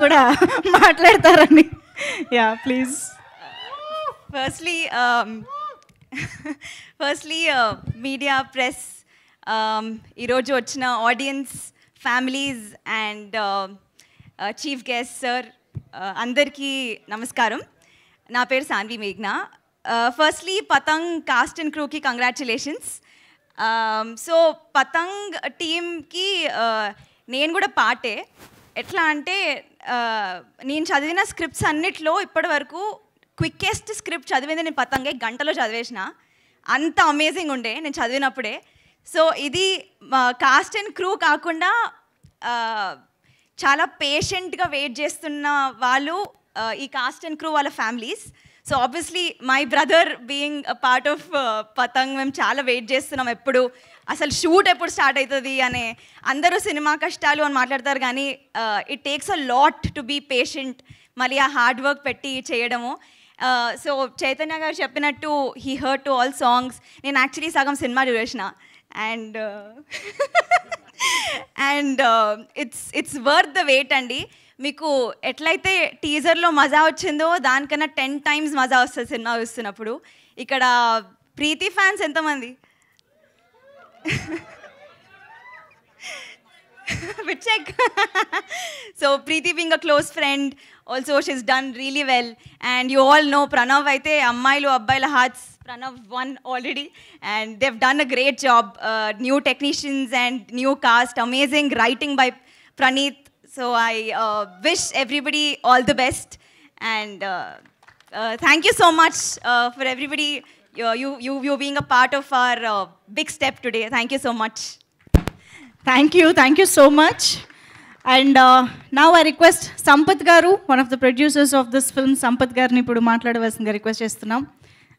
కూడా మాట్లాడతారని. Yeah please. Firstly media press, ఈరోజు వచ్చిన audience, families and chief guest sir, అందరికీ నమస్కారం. నా పేరు సాన్వి మేఘ్నా. ఫస్ట్లీ పతంగ్ కాస్ట్ అండ్ క్రూకి కంగ్రాచులేషన్స్. సో పతంగ్ టీమ్కి నేను కూడా పార్టే. ఎట్లా అంటే నేను చదివిన స్క్రిప్ట్స్ అన్నిట్లో ఇప్పటి వరకు క్విక్కెస్ట్ స్క్రిప్ట్ చదివింది నేను పతంగే, గంటలో చదివేసిన. అంత అమేజింగ్ ఉండే నేను చదివినప్పుడే. సో ఇది కాస్ట్ అండ్ క్రూ కాకుండా చాలా పేషెంట్గా వెయిట్ చేస్తున్న వాళ్ళు ఈ కాస్ట్ అండ్ క్రూ వాళ్ళ families. So obviously my brother being part of Patang, మేము చాలా వెయిట్ చేస్తున్నాం ఎప్పుడు అసలు షూట్ ఎప్పుడు స్టార్ట్ అవుతుంది అనే. అందరూ సినిమా కష్టాలు అని మాట్లాడతారు కానీ it takes a lot to be patient, మళ్ళీ ఆ హార్డ్ వర్క్ పెట్టి చేయడము. సో చైతన్య గారు చెప్పినట్టు he heard to all songs. నేను యాక్చువల్లీ సగం సినిమా చూసిన and it's worth the wait అండి. మీకు ఎట్లయితే టీజర్లో మజా వచ్చిందో దానికన్నా 10 times మజా వస్తుంది సినిమా చూస్తున్నప్పుడు. ఇక్కడ ప్రీతి ఫ్యాన్స్ ఎంతమంది? check. So Preeti being a close friend, also she's done really well, and you all know Pranav aithe ammayilu abbayila hearts, Pranav won already and they've done a great job. New technicians and new cast, amazing writing by Praneeth. So I wish everybody all the best and thank you so much for everybody, you being a part of our big step today. Thank you so much. Thank you so much. And now I request Sampath Garu, one of the producers of this film, Sampath Garni ఇప్పుడు మాట్లాడవలసిందిగా request చేస్తున్నాం.